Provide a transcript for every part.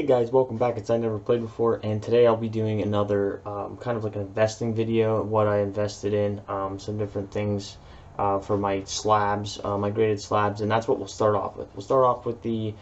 Hey guys, welcome back. It's I Never Played Before, and today I'll be doing another kind of like an investing video, what I invested in, some different things for my slabs, my graded slabs, and that's what we'll start off with. We'll start off with the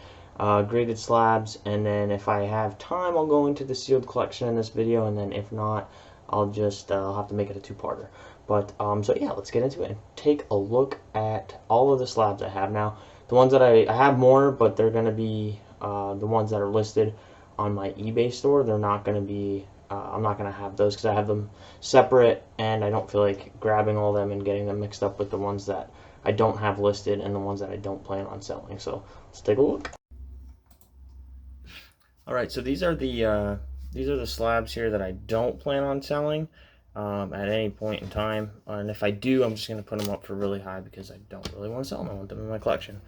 graded slabs, and then if I have time, I'll go into the sealed collection in this video, and then if not, I'll have to make it a two-parter. But so yeah, let's get into it and take a look at all of the slabs I have now. The ones that I have more, but they're gonna be the ones that are listed on my eBay store. They're not going to be, I'm not going to have those because I have them separate and I don't feel like grabbing all them and getting them mixed up with the ones that I don't have listed and the ones that I don't plan on selling. So let's take a look. All right, so these are the slabs here that I don't plan on selling at any point in time. And if I do, I'm just going to put them up for really high because I don't really want to sell them. I want them in my collection.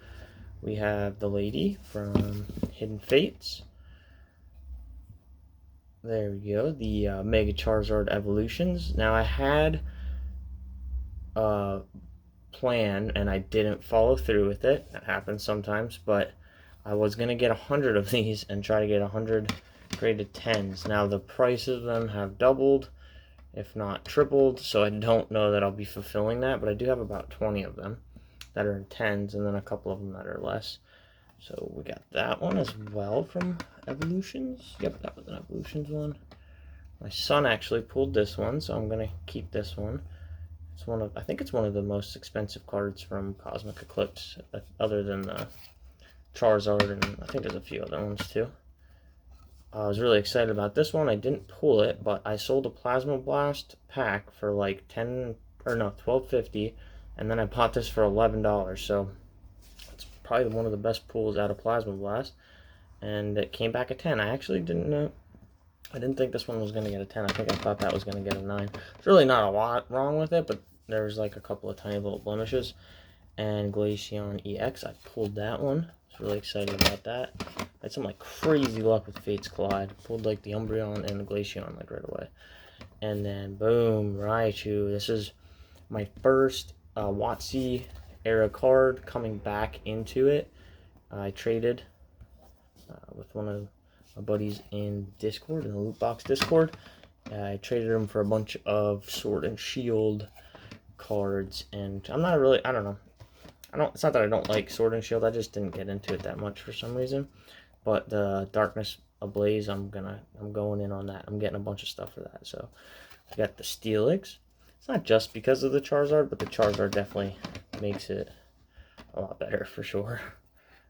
We have the lady from Hidden Fates. There we go. The Mega Charizard Evolutions. Now I had a plan and I didn't follow through with it. That happens sometimes, but I was going to get 100 of these and try to get 100 graded 10s. Now the price of them have doubled, if not tripled, so I don't know that I'll be fulfilling that, but I do have about 20 of them that are in 10s, and then a couple of them that are less. So we got that one as well from Evolutions. Yep, that was an Evolutions one. My son actually pulled this one, so I'm gonna keep this one. It's one of, I think it's one of the most expensive cards from Cosmic Eclipse, other than the Charizard, and I think there's a few other ones too. I was really excited about this one. I didn't pull it, but I sold a Plasma Blast pack for like $12.50. And then I bought this for $11, so it's probably one of the best pulls out of Plasma Blast. And it came back a 10. I actually didn't know. I didn't think this one was going to get a 10. I think I thought that was going to get a 9. There's really not a lot wrong with it, but there's like a couple of tiny little blemishes. And Glaceon EX, I pulled that one. I was really excited about that. I had some like crazy luck with Fates Collide. Pulled like the Umbreon and the Glaceon like right away. And then boom, Raichu. This is my first WotC era card coming back into it. I traded with one of my buddies in Discord, in the Loot Box Discord. I traded him for a bunch of Sword and Shield cards, and I'm not really, I don't know. It's not that I don't like Sword and Shield, I just didn't get into it that much for some reason. But the Darkness Ablaze, I'm going in on that. I'm getting a bunch of stuff for that. So I got the Steelix. It's not just because of the Charizard, but the Charizard definitely makes it a lot better for sure.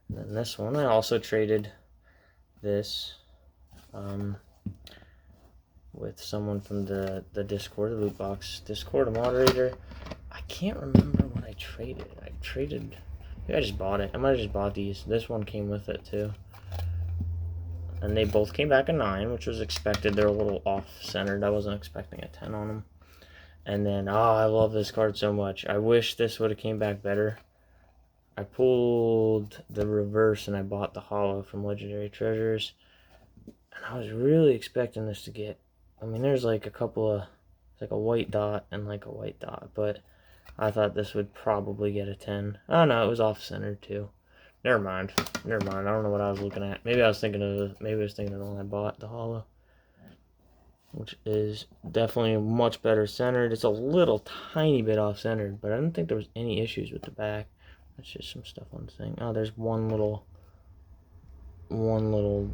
And then this one, I also traded this with someone from the Discord, the Loot Box Discord, a moderator. I can't remember what I traded. Maybe I just bought it. I might have just bought these. This one came with it too. And they both came back a 9, which was expected. They're a little off-centered. I wasn't expecting a 10 on them. And then, I love this card so much. I wish this would have came back better. I pulled the reverse and I bought the holo from Legendary Treasures. And I was really expecting this to get, I mean, there's like a couple of, it's like a white dot and like a white dot. But I thought this would probably get a 10. Oh no, it was off-centered too. Never mind. I don't know what I was looking at. Maybe I was thinking of the one I bought, the holo, which is definitely much better centered. It's a little tiny bit off-centered, but I didn't think there was any issues with the back. That's just some stuff on the thing. Oh, there's one little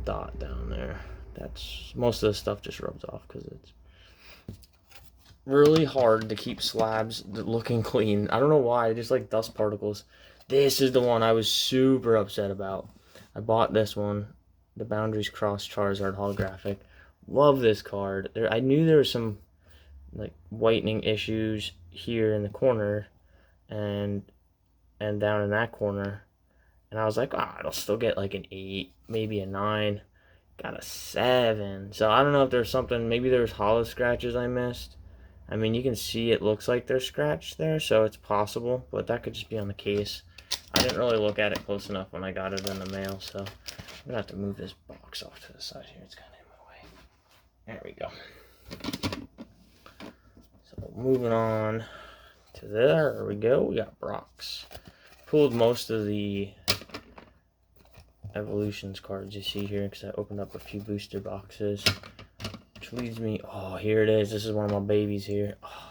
dot down there. That's, most of the stuff just rubs off because it's really hard to keep slabs looking clean. I don't know why, just like dust particles. This is the one I was super upset about. I bought this one, the Boundaries Cross Charizard holographic. Love this card. I knew there was some like whitening issues here in the corner and down in that corner, and I was like, it'll still get like an 8, maybe a 9. Got a 7. So I don't know if there's something, maybe there's hollow scratches I missed. I mean, you can see it looks like there's scratched there, so it's possible, but that could just be on the case. I didn't really look at it close enough when I got it in the mail, so I'm gonna have to move this box off to the side here. It's kind of in my way. There we go. So moving on to there we go. We got Brock's. Pulled most of the Evolutions cards you see here, because I opened up a few booster boxes. Which leads me, oh, here it is. This is one of my babies here. Oh,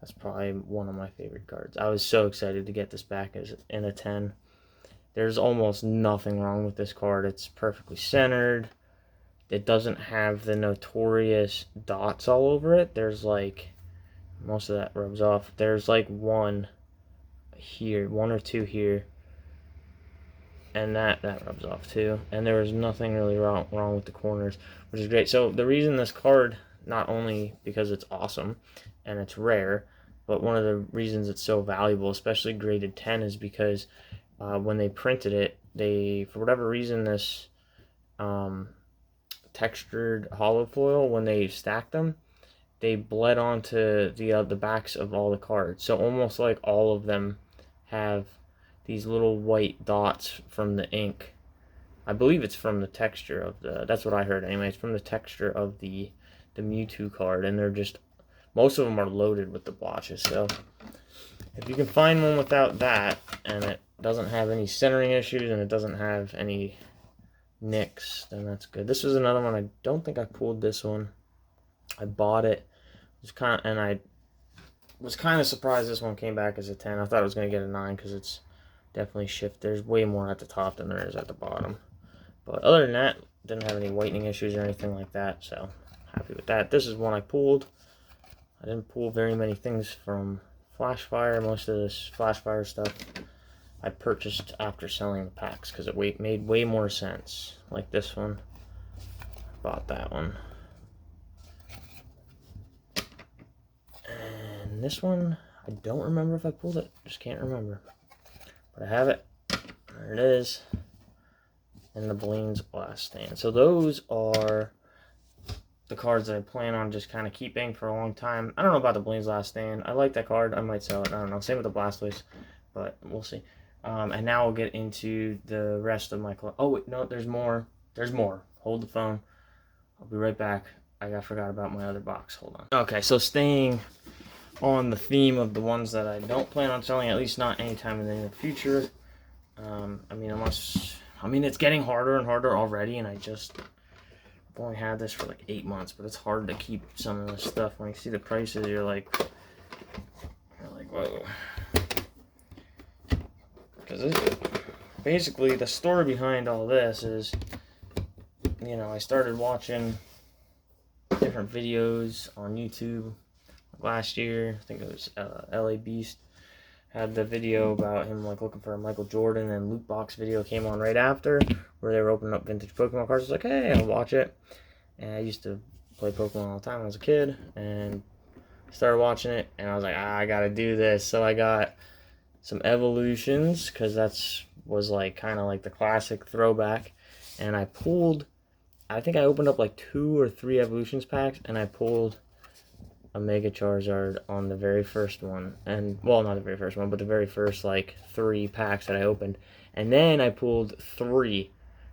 that's probably one of my favorite cards. I was so excited to get this back as in a 10. There's almost nothing wrong with this card. It's perfectly centered. It doesn't have the notorious dots all over it. There's like, most of that rubs off. There's like one here, one or two here. And that rubs off too. And there was nothing really wrong with the corners, which is great. So the reason this card, not only because it's awesome and it's rare, but one of the reasons it's so valuable, especially graded 10, is because when they printed it, for whatever reason, this textured hollow foil, when they stacked them, they bled onto the backs of all the cards. So almost like all of them have these little white dots from the ink. I believe it's from the texture of that's what I heard anyway. It's from the texture of the Mewtwo card, and they're just, most of them are loaded with the blotches. So if you can find one without that, and it doesn't have any centering issues, and it doesn't have any nicks, then that's good. This was another one. I don't think I pulled this one. I bought it. I was kind of surprised this one came back as a 10. I thought it was going to get a 9 because it's definitely shift. There's way more at the top than there is at the bottom. But other than that, didn't have any whitening issues or anything like that, so happy with that. This is one I pulled. I didn't pull very many things from Flashfire. Most of this Flashfire stuff I purchased after selling the packs because it made way more sense. Like this one. Bought that one. And this one, I don't remember if I pulled it. Just can't remember. But I have it. There it is. And the Blaine's Last Stand. So those are the cards that I plan on just kind of keeping for a long time. I don't know about the Blaine's Last Stand. I like that card. I might sell it. I don't know. Same with the Blastoise. But we'll see. And now we'll get into the rest of my collection. Oh, wait, no, there's more. There's more. Hold the phone. I'll be right back. I forgot about my other box. Hold on. Okay, so staying on the theme of the ones that I don't plan on selling, at least not anytime in the near future. I mean, it's getting harder and harder already, and I've only had this for like 8 months, but it's hard to keep some of this stuff. When you see the prices, you're like, whoa. Because basically, the story behind all this is, you know, I started watching different videos on YouTube last year. I think it was LA Beast had the video about him like looking for a Michael Jordan, and Loot Box video came on right after where they were opening up vintage Pokemon cards. I was like, hey, I'll watch it. And I used to play Pokemon all the time when I was a kid, and started watching it, and I was like, I gotta do this. So I got some evolutions, because was like kind of like the classic throwback, and I think I opened up like 2 or 3 evolutions packs, and I pulled a Mega Charizard on the very first one. And, well, not the very first one, but the very first like 3 packs that I opened. And then I pulled 3.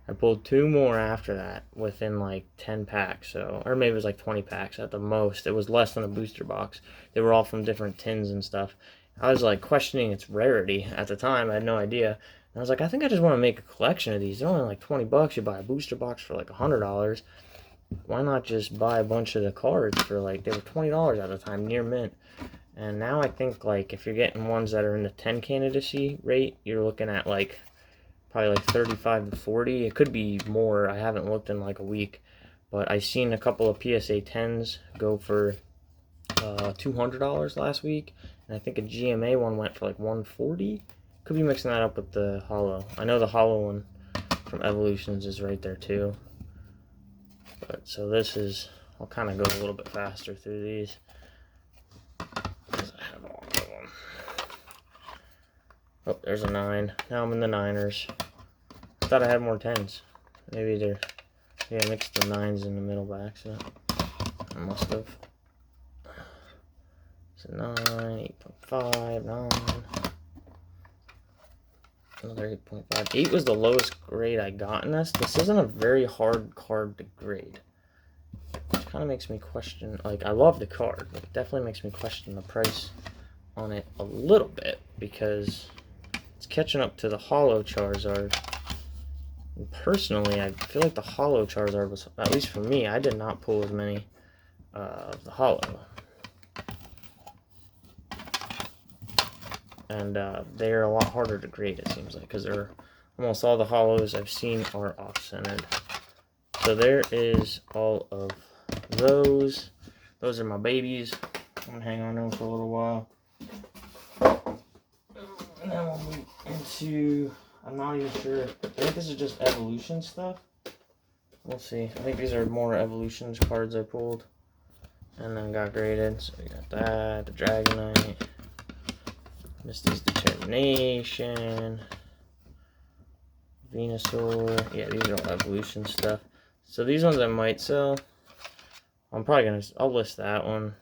I pulled 2 more after that within like 10 packs, so, or maybe it was like 20 packs at the most. It was less than a booster box. They were all from different tins and stuff. I was like questioning its rarity at the time. I had no idea. And I was like, I think I just want to make a collection of these. They're only like 20 bucks. You buy a booster box for like $100. Why not just buy a bunch of the cards for like, they were $20 at the time, near mint. And now I think like if you're getting ones that are in the 10 candidacy rate, you're looking at like probably like 35 to 40. It could be more. I haven't looked in like a week, but I seen a couple of PSA 10s go for $200 last week, and I think a GMA one went for like $140. Could be mixing that up with the holo. I know the holo one from Evolutions is right there too. But so this is, I'll kind of go a little bit faster through these, because I have all of them. Oh, there's a 9. Now I'm in the 9ers. I thought I had more 10s. Maybe they're, yeah, I mixed the 9s in the middle by accident. I must have. So 9, 8.5, 9. Another 8.5. 8 was the lowest grade I got in this. This isn't a very hard card to grade. Which kind of makes me question, like, I love the card, but it definitely makes me question the price on it a little bit, because it's catching up to the holo Charizard. And personally, I feel like the hollow Charizard was, at least for me, I did not pull as many of the hollow. And they're a lot harder to grade, it seems like, because they're almost all the hollows I've seen are off-centered. So there is all of those. Those are my babies. I'm gonna hang on to them for a little while. And then we'll move into, I'm not even sure. I think this is just evolution stuff. We'll see. I think these are more evolutions cards I pulled and then got graded. So we got that, the Dragonite, Misty's Determination, Venusaur. Yeah, these are all evolution stuff. So these ones I might sell. I'm probably gonna, I'll list that one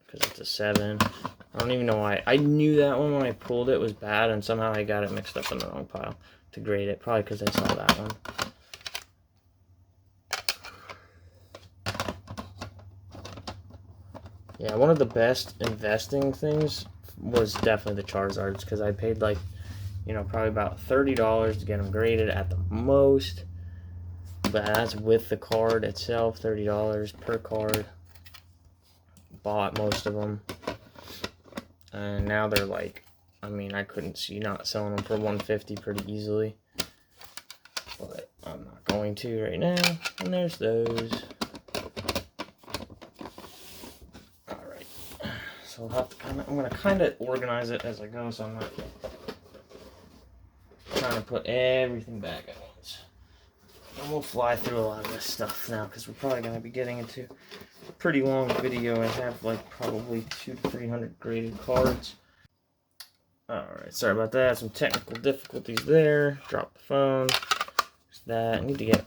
because it's a 7. I don't even know why. I knew that one when I pulled it was bad, and somehow I got it mixed up in the wrong pile to grade it. Probably because I saw that one. Yeah, one of the best investing things was definitely the Charizards, because I paid like, you know, probably about $30 to get them graded at the most. But that's with the card itself, $30 per card. Bought most of them. And now they're like, I mean, I couldn't see not selling them for $150 pretty easily. But I'm not going to right now. And there's those. Alright. So I'll have to I'm going to kind of organize it as I go, so I'm not trying to put everything back at once. And we'll fly through a lot of this stuff now, because we're probably going to be getting into a pretty long video. I have like probably 200 to 300 graded cards. Alright, sorry about that. Some technical difficulties there. Drop the phone. There's that. I need to get...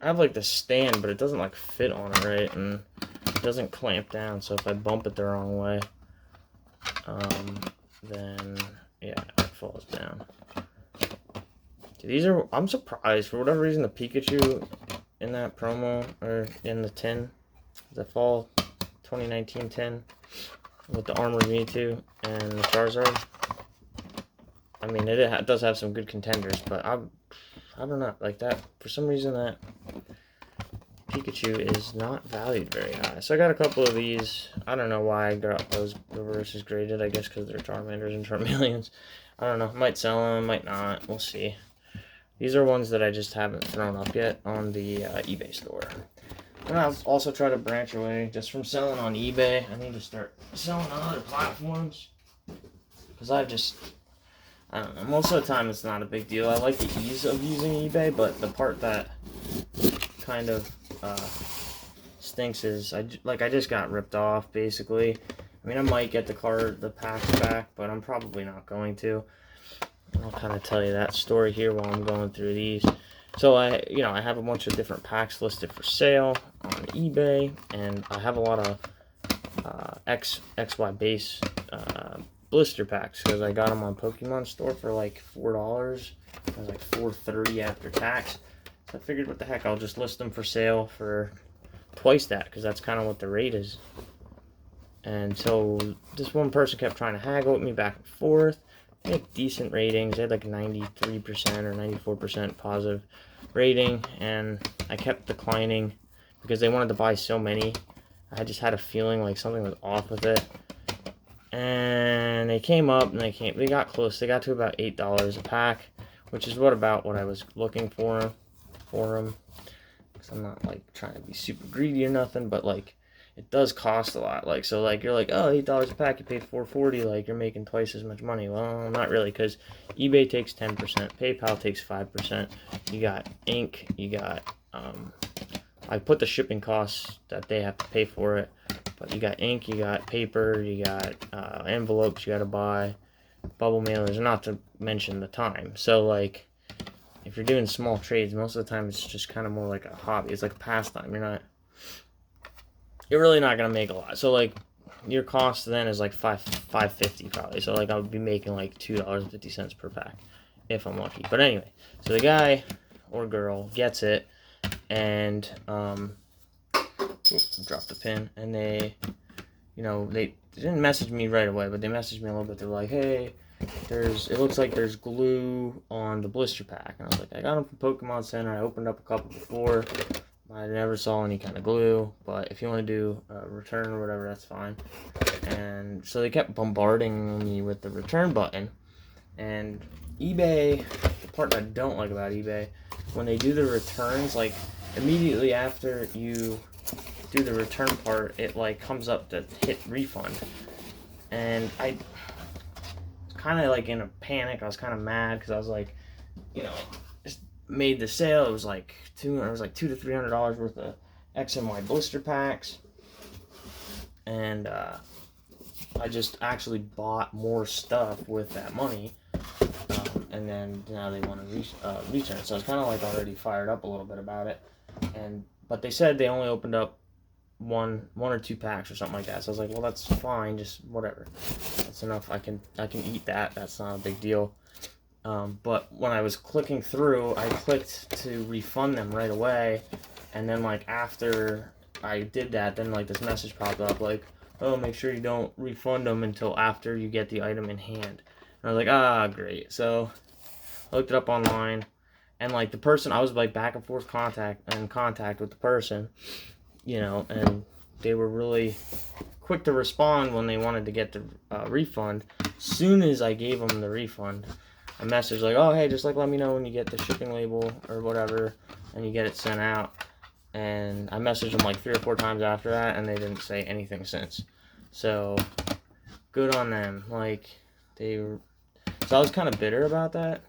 I have like the stand, but it doesn't like fit on it right, and it doesn't clamp down, so if I bump it the wrong way, then yeah, it falls down. These are, I'm surprised, for whatever reason, the Pikachu in that promo, or in the tin, the fall 2019 tin, with the Armored Mewtwo and the Charizard. I mean, it does have some good contenders, but I don't know, like that, for some reason that Pikachu is not valued very high. So I got a couple of these. I don't know why I got those reverses graded. I guess because they're Charmanders and Charmeleons. I don't know, might sell them, might not, we'll see. These are ones that I just haven't thrown up yet on the eBay store. And I'll also try to branch away just from selling on eBay. I need to start selling on other platforms. Because I don't know, most of the time it's not a big deal. I like the ease of using eBay, but the part that kind of stinks is, I just got ripped off, basically. I mean, I might get the packs back, but I'm probably not going to. I'll kind of tell you that story here while I'm going through these. So I have a bunch of different packs listed for sale on eBay, and I have a lot of XY base blister packs because I got them on Pokemon Store for like $4. It was like $4.30 after tax. So I figured, what the heck, I'll just list them for sale for twice that, because that's kind of what the rate is. And so this one person kept trying to haggle with me back and forth. They had decent ratings. They had like 93% or 94% positive rating, and I kept declining because they wanted to buy so many. I just had a feeling like something was off with it. And they came up and they got close. They got to about $8 a pack, which is about what I was looking for them. Because I'm not like trying to be super greedy or nothing, but like it does cost a lot. Like, so like you're like, oh, $8 a pack, you paid $4.40, like you're making twice as much money. Well, not really, because eBay takes 10%, PayPal takes 5%. You got ink, you got I put the shipping costs that they have to pay for it, but you got ink, you got paper, you got envelopes you got to buy, bubble mailers, not to mention the time. So like, if you're doing small trades, most of the time it's just kind of more like a hobby. It's like a pastime. You're really not gonna make a lot. So like, your cost then is like $5.50 probably. So like, I would be making like $2.50 per pack if I'm lucky. But anyway, so the guy or girl gets it, and dropped the pin, and they didn't message me right away, but they messaged me a little bit. They're like, hey, it looks like there's glue on the blister pack. And I was like, I got them from Pokemon Center. I opened up a couple before. I never saw any kind of glue, but if you want to do a return or whatever, that's fine. And so they kept bombarding me with the return button. And eBay, the part I don't like about eBay, when they do the returns, like immediately after you do the return part, it like comes up to hit refund. And I was kind of like in a panic. I was kind of mad because I was like, you know, just made the sale. It was like $200 to $300 worth of X and Y blister packs, and I just actually bought more stuff with that money. And then now they want to return. So I was kind of like already fired up a little bit about it. But they said they only opened up one or two packs or something like that. So I was like, well, that's fine, just whatever. That's enough. I can eat that. That's not a big deal. But when I was clicking through, I clicked to refund them right away, and then like after I did that, then like this message popped up like, oh, make sure you don't refund them until after you get the item in hand. And I was like, ah, great. So I looked it up online, and like the person, I was like back and forth contact with the person, you know, and they were really quick to respond when they wanted to get the refund. Soon as I gave them the refund, a message like, oh, hey, just like let me know when you get the shipping label or whatever, and you get it sent out. And I messaged them like 3 or 4 times after that, and they didn't say anything since. So good on them. Like so I was kind of bitter about that,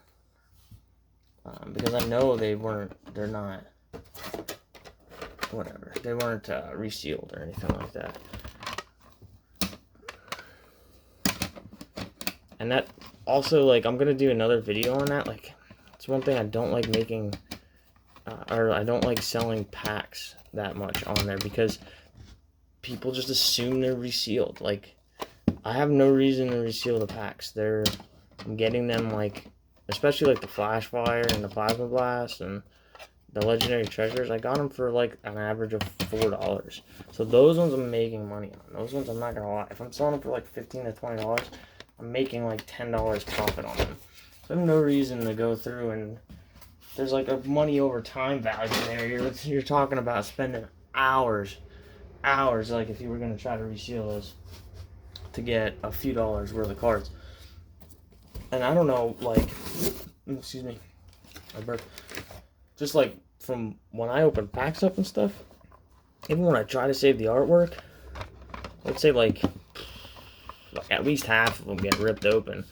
because I know they weren't resealed or anything like that. And that also, like, I'm gonna do another video on that. Like, it's one thing I don't like making, or I don't like selling packs that much on there, because people just assume they're resealed. Like, I have no reason to reseal the packs. I'm getting them, like, especially like the Flash Fire and the Plasma Blast and the Legendary Treasures. I got them for like an average of $4. So those ones I'm making money on. Those ones I'm not gonna lie. If I'm selling them for like $15 to $20, I'm making like $10 profit on them. So I have no reason to go through, and there's like a money over time value there. You're talking about spending hours, like if you were gonna try to reseal those to get a few dollars worth of cards. And I don't know, like, excuse me, I burped. Just like from when I open packs up and stuff, even when I try to save the artwork, let's say like at least half of them get ripped open.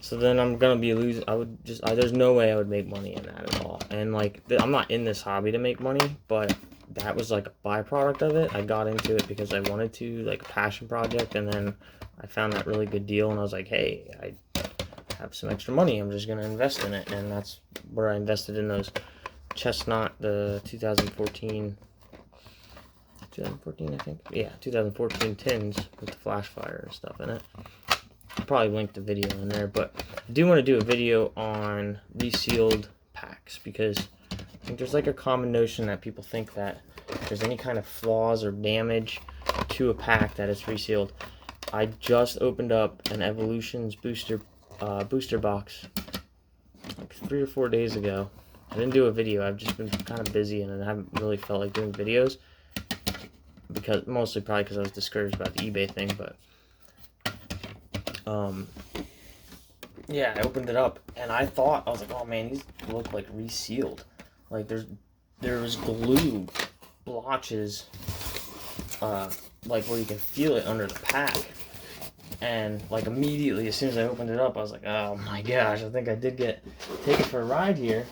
So then I'm gonna be losing. There's no way I would make money in that at all. And like, I'm not in this hobby to make money, but that was like a byproduct of it. I got into it because I wanted to, like a passion project, and then I found that really good deal, and I was like, hey, I have some extra money, I'm just gonna invest in it. And that's where I invested in those Chestnut, the 2014 I think, yeah, 2014 tins with the Flash Fire and stuff in it. I'll probably link the video in there, but I do want to do a video on resealed packs, because I think there's like a common notion that people think that if there's any kind of flaws or damage to a pack that it's resealed. I just opened up an Evolutions booster box like 3 or 4 days ago. I didn't do a video. I've just been kind of busy, and I haven't really felt like doing videos, mostly probably because I was discouraged about the eBay thing. But yeah, I opened it up, and I was like, oh man, these look like resealed. Like there was glue blotches, like where you can feel it under the pack. And like immediately, as soon as I opened it up, I was like, oh my gosh, I think I did get taken for a ride here.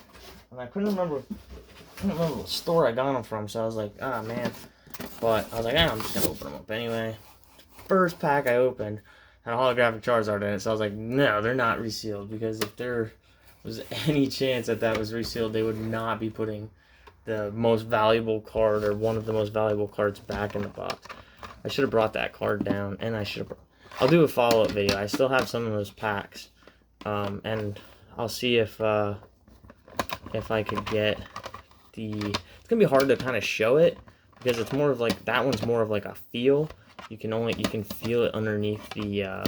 And I couldn't remember what store I got them from, so I was like, ah, man. But I was like, I'm just gonna open them up anyway. First pack I opened had a holographic Charizard in it, so I was like, no, they're not resealed, because if there was any chance that was resealed, they would not be putting the most valuable card, or one of the most valuable cards, back in the box. I should have brought that card down, and I'll do a follow-up video. I still have some of those packs, and I'll see if I could get it's gonna be hard to kind of show it, because it's more of like, that one's more of like a feel. You can feel it underneath the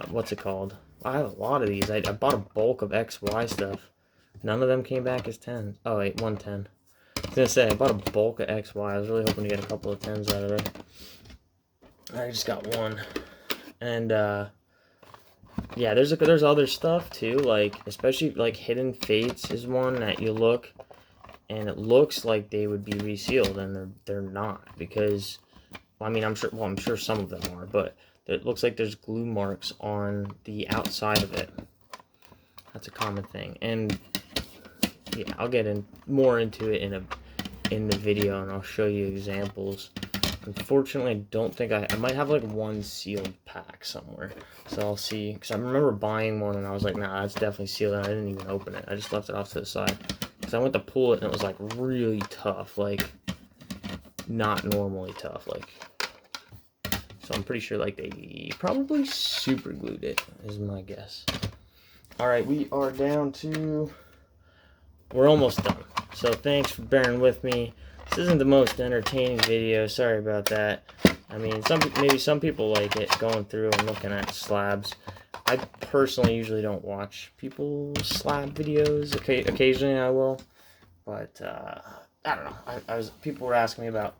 what's it called? I have a lot of these. I bought a bulk of XY stuff. None of them came back as 10s. Oh wait, 110. I was gonna say, I bought a bulk of XY. I was really hoping to get a couple of 10s out of there. I just got one. And, yeah, there's other stuff too, like, especially, like, Hidden Fates is one that you look, and it looks like they would be resealed, and they're not, because, well, I mean, I'm sure some of them are, but it looks like there's glue marks on the outside of it. That's a common thing, and yeah, I'll get more into it in the video, and I'll show you examples. Unfortunately, I don't think I might have like one sealed pack somewhere, so I'll see, because I remember buying one and I was like, nah, that's definitely sealed, and I didn't even open it. I just left it off to the side, because I went to pull it and it was like really tough, like not normally tough, like, so I'm pretty sure like they probably super glued it, is my guess. Alright, we are down to, we're almost done, so thanks for bearing with me. This isn't the most entertaining video, sorry about that. I mean, maybe some people like it, going through and looking at slabs. I personally usually don't watch people's slab videos. Occasionally I will, but I don't know. People were asking me about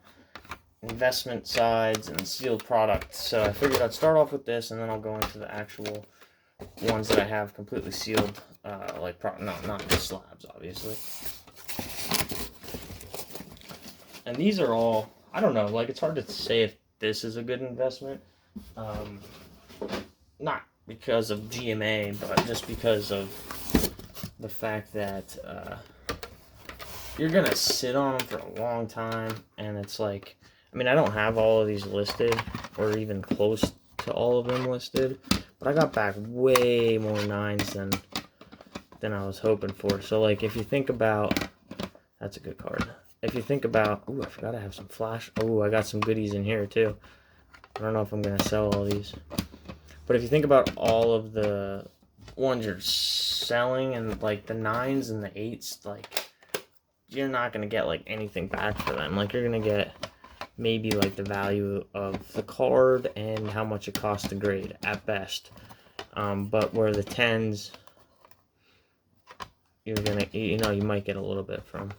investment sides and sealed products, so I figured I'd start off with this, and then I'll go into the actual ones that I have completely sealed, like not the slabs, obviously. And these are all, I don't know, like, it's hard to say if this is a good investment. Not because of GMA, but just because of the fact that you're going to sit on them for a long time. And it's like, I mean, I don't have all of these listed, or even close to all of them listed. But I got back way more 9s than I was hoping for. So, like, if you think about, that's a good card. If you think about, ooh, I forgot I have some flash. Oh, I got some goodies in here too. I don't know if I'm going to sell all these. But if you think about all of the ones you're selling, and like the 9s and the 8s, like, you're not going to get like anything back for them. Like, you're going to get maybe like the value of the card and how much it costs to grade at best. But where the 10s, you're going to, you might get a little bit from.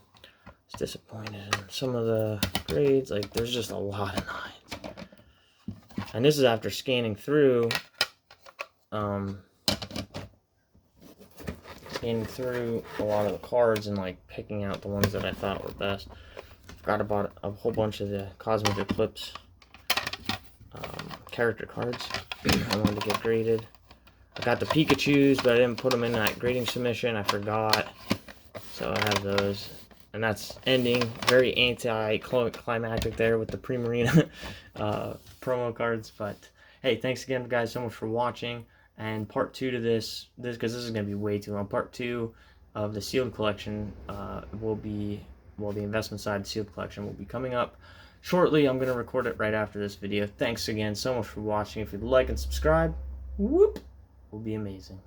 It's disappointed in some of the grades. Like, there's just a lot of 9s, and this is after scanning through a lot of the cards and like picking out the ones that I thought were best. Forgot about a whole bunch of the Cosmic Eclipse character cards I wanted to get graded. I got the Pikachus, but I didn't put them in that grading submission. I forgot, so I have those. And that's ending very anti-climactic there with the Primarina promo cards. But hey, thanks again, guys, so much for watching. And part 2 to this because this is going to be way too long. Part 2 of the sealed collection will be, well, the investment side sealed collection will be coming up shortly. I'm going to record it right after this video. Thanks again so much for watching. If you'd like and subscribe, whoop, will be amazing.